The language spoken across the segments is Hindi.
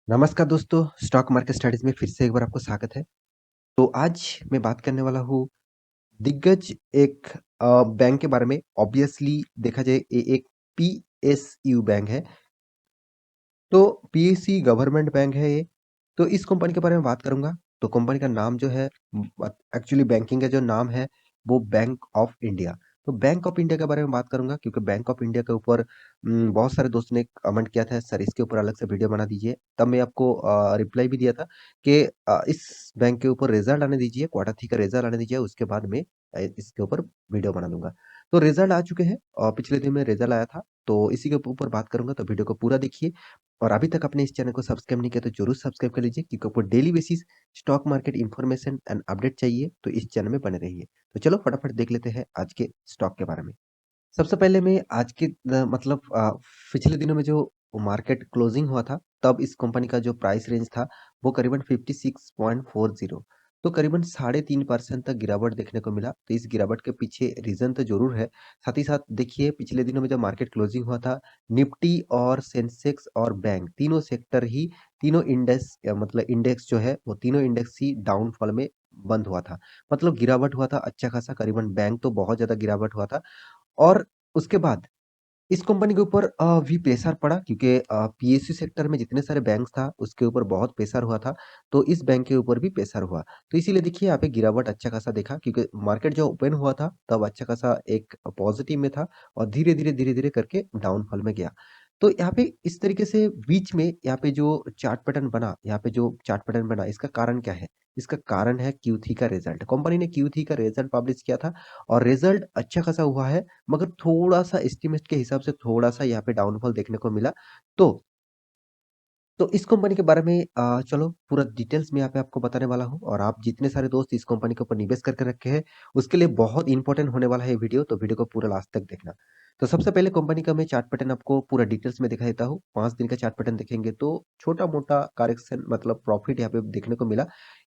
नमस्कार दोस्तों, स्टॉक मार्केट स्टडीज़ में फिर से एक बार आपको स्वागत है। तो आज मैं बात करने वाला हूँ दिग्गज एक बैंक के बारे में। ऑब्वियसली देखा जाए ये एक पीएसयू बैंक है। तो पीएसयू गवर्नमेंट बैंक है ये। तो इस कंपनी के बारे में बात करूँगा। तो कंपनी का नाम जो है एक्चुअली बैंकिंग का जो नाम है वो बैंक ऑफ इंडिया। तो बैंक ऑफ इंडिया के बारे में बात करूँगा क्योंकि बैंक ऑफ इंडिया के ऊपर बहुत सारे दोस्तों ने कमेंट किया था सर इसके ऊपर अलग से वीडियो बना दीजिए। तब मैं आपको रिप्लाई भी दिया था कि इस बैंक के ऊपर रिजल्ट आने दीजिए, क्वार्टर 3 का रिजल्ट आने दीजिए उसके बाद मैं इसके ऊपर वीडियो बना दूँगा। तो रिजल्ट आ चुके हैं और पिछले दिन में रिजल्ट आया था। तो इसी के ऊपर बात करूँगा तो वीडियो को पूरा देखिए। और अभी तक आपने इस चैनल को सब्सक्राइब नहीं किया तो जरूर सब्सक्राइब कर लीजिए क्योंकि आपको daily basis stock market information and update चाहिए तो इस चैनल में बने रहिए। तो चलो फटाफट देख लेते हैं आज के स्टॉक के बारे में। सबसे पहले मैं आज के पिछले दिनों में जो मार्केट क्लोजिंग हुआ था तब इस कंपनी का जो प्राइस रेंज था वो करीबन 56.40। तो करीबन 3.5% तक गिरावट देखने को मिला। तो इस गिरावट के पीछे रीजन तो जरूर है। साथ ही साथ देखिए पिछले दिनों में जब मार्केट क्लोजिंग हुआ था निफ्टी और सेंसेक्स और बैंक तीनों सेक्टर ही तीनों इंडेक्स मतलब इंडेक्स जो है वो तीनों इंडेक्स ही डाउनफॉल में बंद हुआ था। मतलब गिरावट हुआ था अच्छा खासा। करीबन बैंक तो बहुत ज्यादा गिरावट हुआ था। और उसके बाद इस कंपनी के ऊपर भी प्रेशर पड़ा क्योंकि पीएसयू सेक्टर में जितने सारे बैंक था उसके ऊपर बहुत प्रेशर हुआ था। तो इस बैंक के ऊपर भी प्रेशर हुआ। तो इसीलिए देखिए यहाँ पे गिरावट अच्छा खासा देखा क्योंकि मार्केट जो ओपन हुआ था तब अच्छा खासा एक पॉजिटिव में था और धीरे धीरे करके डाउनफॉल में गया। तो यहाँ पे इस तरीके से बीच में यहाँ पे जो चार्ट पैटर्न बना इसका कारण क्या है? इसका कारण है Q3 का रिजल्ट। कंपनी ने Q3 का रिजल्ट पब्लिश किया था और रिजल्ट अच्छा खासा हुआ है। मगर थोड़ा-सा एस्टीमेट के हिसाब से थोड़ा-सा यहाँ पे डाउनफॉल देखने को मिला। तो इस कंपनी के बारे में चलो पूरा डिटेल्स में यहाँ पे आपको बताने वाला हूँ और आप जितने सारे दोस्त इस कंपनी के ऊपर निवेश करके रखे हैं, उसके लिए बहुत इंपॉर्टेंट होने वाला है ये वीडियो, तो वीडियो को पूरा लास्ट तक देखना। तो सबसे पहले कंपनी का मैं चार्ट पैटर्न आपको पूरा डिटेल्स में दिखा देता हूँ। 5 दिन का चार्ट पैटर्न देखेंगे तो छोटा-मोटा करेक्शन मतलब प्रॉफिट यहाँ पे देखने को मिला।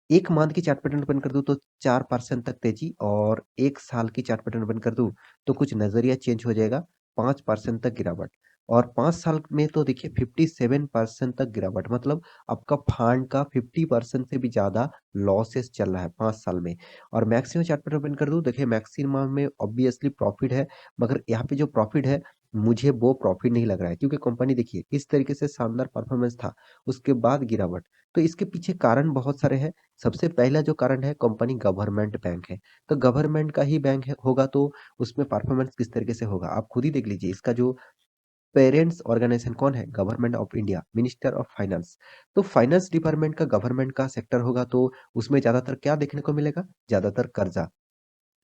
1 मंथ की चार्ट पैटर्न ओपन कर दूँ तो 4% तक तेजी और 1 साल की चार्ट पैटर्न ओपन कर दूँ तो कुछ नज़रिया चेंज हो जाएगा, 5% तक गिरावट। और 5 साल में तो देखिए 57% तक गिरावट मतलब आपका फंड का 50% से भी ज़्यादा लॉसेस चल रहा है 5 साल में। और मैक्सिमम चार्ट पैटर्न ओपन कर दूँ, देखिए मैक्सिमम में ऑब्वियसली प्रॉफिट है, मगर यहाँ पे जो प्रॉफिट है, मुझे वो प्रॉफिट नहीं लग रहा है क्योंकि कंपनी देखिए किस तरीके से शानदार परफॉर्मेंस था, उसके बाद गिरावट। तो इसके पीछे कारण बहुत सारे हैं। सबसे पहला जो कारण है कंपनी गवर्नमेंट बैंक है। तो गवर्नमेंट का ही बैंक है होगा तो उसमें परफॉर्मेंस किस तरीके से होगा, आप खुद ही देख लीजिए। इसका जो पेरेंट्स ऑर्गेनाइजेशन कौन है? Government of India, minister of finance. तो फाइनेंस डिपार्टमेंट का गवर्नमेंट का सेक्टर होगा तो उसमें ज़्यादातर क्या देखने को मिलेगा? ज़्यादातर कर्जा।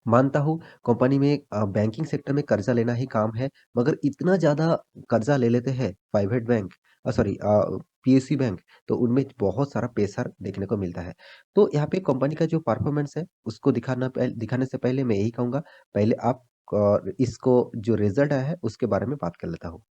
मानता हूँ कंपनी में बैंकिंग सेक्टर में कर्जा लेना ही काम है, मगर इतना ज़्यादा कर्जा ले लेते हैं private bank sorry PSU bank, तो उनमें बहुत सारा प्रेशर देखने को मिलता है। तो यहाँ पे कंपनी का जो परफॉर्मेंस है उसको दिखाने से पहले मैं यही कहूँगा, पहले आप इसको जो रिजल्ट आया है उसके बारे में बात कर लेता हूँ।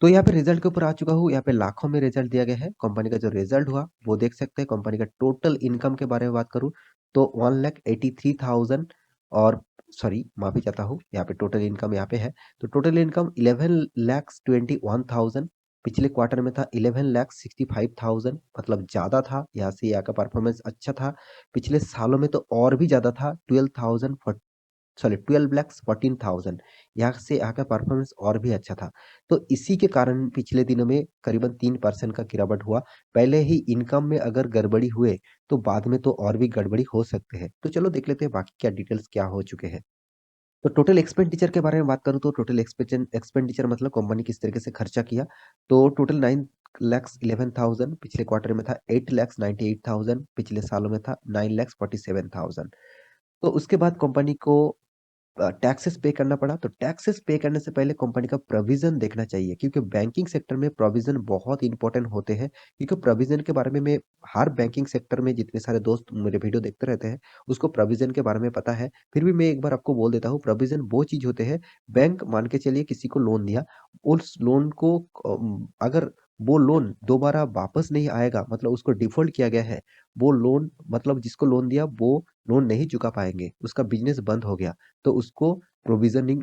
तो यहाँ पे रिजल्ट के ऊपर आ चुका हूँ। यहाँ पे लाखों में रिजल्ट दिया गया है। कंपनी का जो रिजल्ट हुआ वो देख सकते हैं। कंपनी का टोटल इनकम के बारे में बात करूँ तो 1,83,000 और सॉरी माफी चाहता हूँ, यहाँ पे टोटल इनकम यहाँ पे है। तो टोटल इनकम 11,21,000। पिछले क्वार्टर में था 11,65,000 मतलब ज्यादा था। यहाँ से यहाँ का परफॉर्मेंस अच्छा था। पिछले सालों में तो और भी ज्यादा था, 12 यहाँ से यहाँ का परफॉर्मेंस और भी अच्छा था। तो इसी के कारण पिछले दिनों में करीबन 3% का गिरावट हुआ। पहले ही इनकम में अगर गड़बड़ी हुए तो बाद में तो और भी गड़बड़ी हो सकते हैं। तो चलो देख लेते हैं बाकी क्या डिटेल्स क्या हो चुके हैं। तो टोटल एक्सपेंडिचर के बारे में बात करूँ तो टोटल एक्सपेंडिचर मतलब कंपनी किस तरीके से खर्चा किया। तो टोटल 9,11,000 पिछले क्वार्टर में था, 8,98,000 पिछले सालों में था, 9,47,000। तो उसके बाद कंपनी को टैक्सेस पे करना पड़ा। तो टैक्सेस पे करने से पहले कंपनी का प्रोविजन देखना चाहिए क्योंकि बैंकिंग सेक्टर में प्रोविजन बहुत इंपॉर्टेंट होते हैं। क्योंकि प्रोविजन के बारे में मैं हर बैंकिंग सेक्टर में जितने सारे दोस्त मेरे वीडियो देखते रहते हैं उसको प्रोविजन के बारे में पता है। फिर भी मैं एक बार आपको बोल देता हूँ, प्रोविजन वो चीज होते हैं। बैंक मान के चलिए किसी को लोन दिया, उस लोन को अगर वो लोन दोबारा वापस नहीं आएगा मतलब उसको डिफॉल्ट किया गया है, वो लोन मतलब जिसको लोन दिया वो लोन नहीं चुका पाएँगे, उसका बिज़नेस बंद हो गया, तो उसको प्रोविज़निंग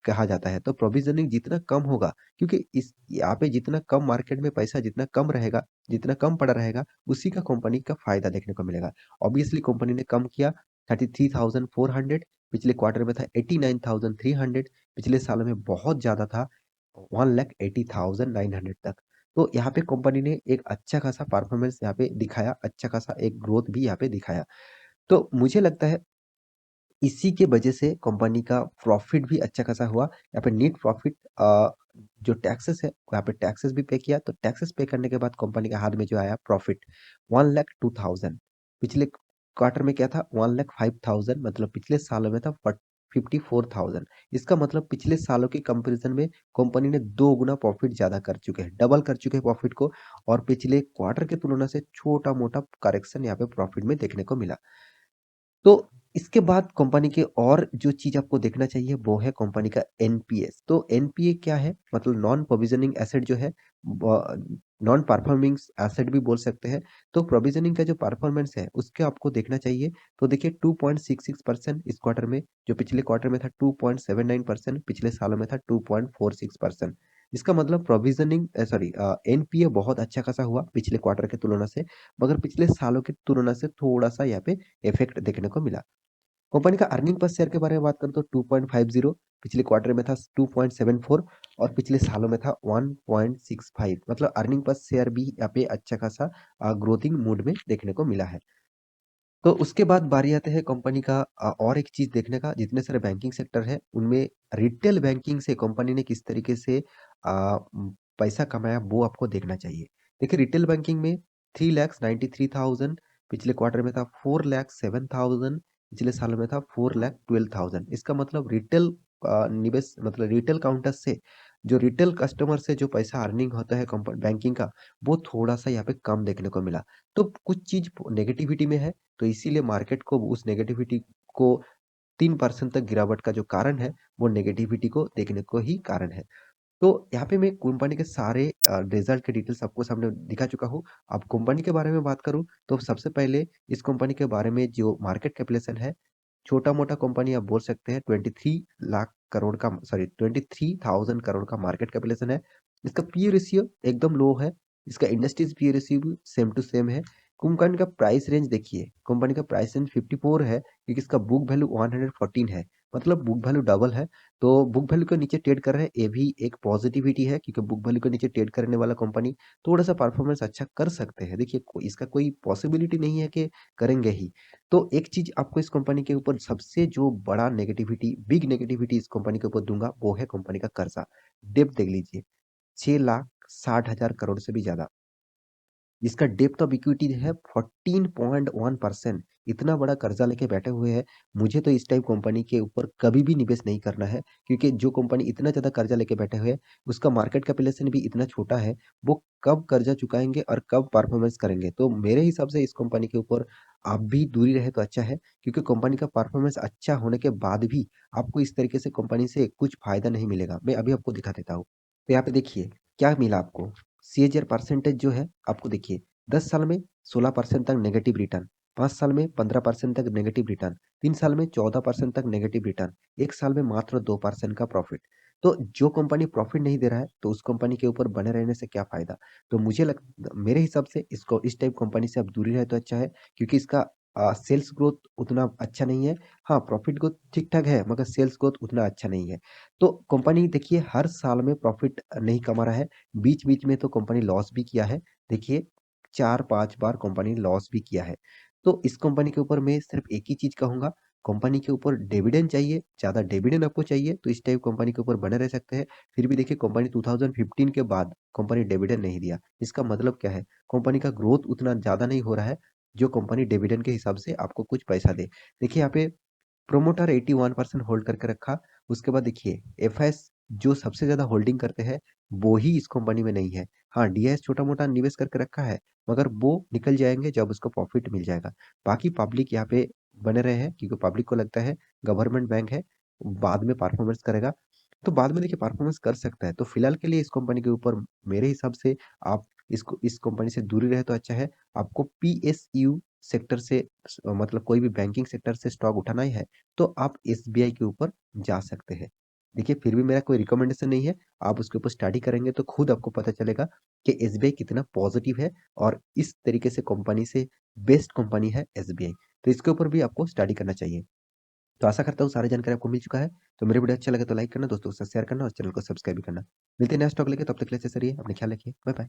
कहा जाता है। तो प्रोविज़निंग जितना कम होगा, क्योंकि इस यहाँ पे जितना कम मार्केट में पैसा जितना कम रहेगा, जितना कम पड़ा रहेगा, उसी का कंपनी का फ़ायदा देखने को मिलेगा। ऑब्वियसली कंपनी ने कम किया, 33,400, पिछले क्वार्टर में था 89,300, पिछले सालों में बहुत ज़्यादा था, 1,80,900 तक। तो यहाँ पे कंपनी ने एक अच्छा खासा परफॉर्मेंस यहाँ पे दिखाया, अच्छा खासा एक ग्रोथ भी यहाँ पे दिखाया। तो मुझे लगता है इसी के वजह से कंपनी का प्रॉफिट भी अच्छा खासा हुआ। यहाँ पे नेट प्रॉफिट जो टैक्सेस है, यहाँ पे टैक्सेस भी पे किया, तो टैक्सेस पे करने के बाद कंपनी के हाथ में जो आया प्रॉफिट 1,02,000। पिछले क्वार्टर में क्या था 1,05,000, मतलब पिछले सालों में था 54,000। इसका मतलब पिछले सालों के कंपैरिजन में कंपनी ने 2 गुना प्रॉफिट ज़्यादा कर चुके हैं, डबल कर चुके हैं प्रॉफिट को, और पिछले क्वार्टर की तुलना से छोटा-मोटा करेक्शन यहाँ पे प्रॉफिट में देखने को मिला। तो इसके बाद कंपनी के और जो चीज़ आपको देखना चाहिए वो है कंपनी का एनपीएस। तो एनपीए क्या है? मतलब नॉन प्रोविजनिंग एसेट जो है, नॉन परफॉर्मिंग एसेट भी बोल सकते हैं। तो प्रोविजनिंग का जो परफॉर्मेंस है उसके आपको देखना चाहिए। तो देखिए 2.66% इस क्वार्टर में, जो पिछले क्वार्टर में था 2.79%, पिछले सालों में था 2.46%। इसका मतलब प्रोविजनिंग सॉरी एनपीए बहुत अच्छा खासा हुआ पिछले क्वार्टर की तुलना से, मगर पिछले सालों की तुलना से थोड़ा सा यहाँ पे इफेक्ट देखने को मिला। कंपनी का अर्निंग पर शेयर के बारे में बात करें तो 2.50, पिछले क्वार्टर में था 2.74, और पिछले सालों में था 1.65, मतलब अर्निंग पर शेयर भी यहाँ पे अच्छा खासा ग्रोथिंग मूड में देखने को मिला है। तो उसके बाद बारी आते हैं कंपनी का और एक चीज देखने का, जितने सारे बैंकिंग सेक्टर है उनमें रिटेल बैंकिंग से कंपनी ने किस तरीके से पैसा कमाया वो आपको देखना चाहिए। देखिए रिटेल बैंकिंग में 3,93,000, पिछले क्वार्टर में था 4,07,000, पिछले साल में था 4,12,000। इसका मतलब रिटेल निवेश, मतलब रिटेल काउंटर से जो रिटेल कस्टमर से जो पैसा अर्निंग होता है बैंकिंग का, वो थोड़ा सा यहाँ पे कम देखने को मिला। तो कुछ चीज नेगेटिविटी में है, तो इसीलिए मार्केट को उस नेगेटिविटी को 3% तक गिरावट का जो कारण है, वो नेगेटिविटी को देखने को ही कारण है। तो यहाँ पे मैं कंपनी के सारे रिजल्ट के डिटेल्स आपको सामने दिखा चुका हूँ। अब कंपनी के बारे में बात करूँ तो सबसे पहले इस कंपनी के बारे में जो मार्केट कैपिटलाइजेशन है, छोटा-मोटा कंपनी आप बोल सकते हैं 23 लाख करोड़ का, सॉरी 23,000 करोड़ का मार्केट कैपिटलाइजेशन है। इसका पी रेशियो एकदम लो है, इसका इंडस्ट्रीज पी रेशियो भी सेम टू सेम है। कंपनी का प्राइस रेंज देखिए, कंपनी का प्राइस रेंज 54 है, क्योंकि इसका बुक वैल्यू 114 है, मतलब बुक वैल्यू डबल है। तो बुक वैल्यू के नीचे ट्रेड कर रहे हैं, ये भी एक पॉजिटिविटी है, क्योंकि बुक वैल्यू के नीचे ट्रेड करने वाला कंपनी थोड़ा सा परफॉर्मेंस अच्छा कर सकते हैं। देखिए इसका कोई पॉसिबिलिटी नहीं है कि करेंगे ही। तो एक चीज आपको इस कंपनी के ऊपर सबसे जो बड़ा नेगेटिविटी, बिग नेगेटिविटी इस कंपनी के ऊपर दूंगा, वो है कंपनी का कर्जा। डेप्थ देख लीजिए, 6,60,000 करोड़ से भी ज्यादा। इसका डेप्थ ऑफ इक्विटी है 14.1%। इतना बड़ा कर्जा लेके बैठे हुए हैं। मुझे तो इस टाइप कंपनी के ऊपर कभी भी निवेश नहीं करना है, क्योंकि जो कंपनी इतना ज्यादा कर्जा लेके बैठे हुए हैं, उसका मार्केट कैपिटलाइजेशन भी इतना छोटा है। वो कब कर्जा चुकाएंगे और कब परफॉर्मेंस करेंगे? तो मेरे हिसाब से इस कंपनी के ऊपर आप भी दूरी रहे तो अच्छा है, क्योंकि कंपनी का परफॉर्मेंस अच्छा होने के बाद भी आपको इस तरीके से कंपनी से कुछ फायदा नहीं मिलेगा। मैं अभी आपको दिखा देता हूँ। तो यहाँ पे देखिए क्या मिला आपको। सीएजीआर परसेंटेज जो है आपको देखिए, 10 साल में 16% तक नेगेटिव रिटर्न, 5 साल में 15% तक नेगेटिव रिटर्न, 3 साल में 14% तक नेगेटिव रिटर्न, 1 साल में मात्र 2% का प्रॉफिट। तो जो कंपनी प्रॉफिट नहीं दे रहा है, तो उस कंपनी के ऊपर बने रहने से क्या फायदा? तो मेरे हिसाब से इसको इस टाइप कंपनी से आप दूरी रहे तो अच्छा है, क्योंकि इसका सेल्स ग्रोथ उतना अच्छा नहीं है। हाँ, प्रॉफिट ग्रोथ ठीक-ठाक है, मगर सेल्स ग्रोथ उतना अच्छा नहीं है। तो कंपनी देखिए हर साल में प्रॉफिट नहीं कमा रहा है, बीच-बीच में तो कंपनी लॉस भी किया है। देखिए 4-5 बार कंपनी ने लॉस भी किया है। तो इस कंपनी के ऊपर मैं सिर्फ एक ही चीज़ कहूँगा, कंपनी के ऊपर डिविडेंड चाहिए, ज़्यादा डिविडेंड आपको चाहिए तो इस टाइप कंपनी के ऊपर बने रह सकते हैं। फिर भी देखिए कंपनी 2015 के बाद कंपनी डिविडेंड नहीं दिया। इसका मतलब क्या है? कंपनी का ग्रोथ उतना ज़्यादा नहीं हो रहा है, जो कंपनी डिविडेंड के हिसाब से आपको कुछ पैसा दे। देखिए यहाँ पे प्रोमोटर 81% होल्ड करके रखा। उसके बाद देखिए एफएस जो सबसे ज़्यादा होल्डिंग करते हैं, वो ही इस कंपनी में नहीं है। हाँ, डीआईएस छोटा-मोटा निवेश करके रखा है, मगर वो निकल जाएँगे जब उसको प्रॉफिट मिल जाएगा। बाकी पब्लिक यहाँ पे बने रहे हैं, क्योंकि पब्लिक को लगता है गवर्नमेंट बैंक है, बाद में परफॉर्मेंस करेगा। तो बाद में देखिए परफॉर्मेंस कर सकता है। तो फिलहाल के लिए इस कंपनी के ऊपर मेरे हिसाब से आप इस कंपनी से दूरी रहे तो अच्छा है। आपको पीएसयू सेक्टर से मतलब कोई भी बैंकिंग सेक्टर से स्टॉक उठाना ही है, तो आप एसबीआई के ऊपर जा सकते हैं। देखिए, फिर भी मेरा कोई रिकमेंडेशन नहीं है, आप उसके ऊपर स्टडी करेंगे तो खुद आपको पता चलेगा कि एसबीआई कितना पॉजिटिव है और इस तरीके से कंपनी से बेस्ट कंपनी है एसबीआई। तो इसके ऊपर भी आपको स्टडी करना चाहिए। तो आशा करता हूँ सारी जानकारी आपको मिल चुका है। तो मेरे वीडियो अच्छा लगे तो लाइक करना, दोस्तों के साथ शेयर करना और चैनल को सब्सक्राइब भी करना। मिलते हैं नेक्स्ट टॉपिक लेके, तब तक के लिए ऐसे रहिए, अपना ख्याल रखिए। Bye bye.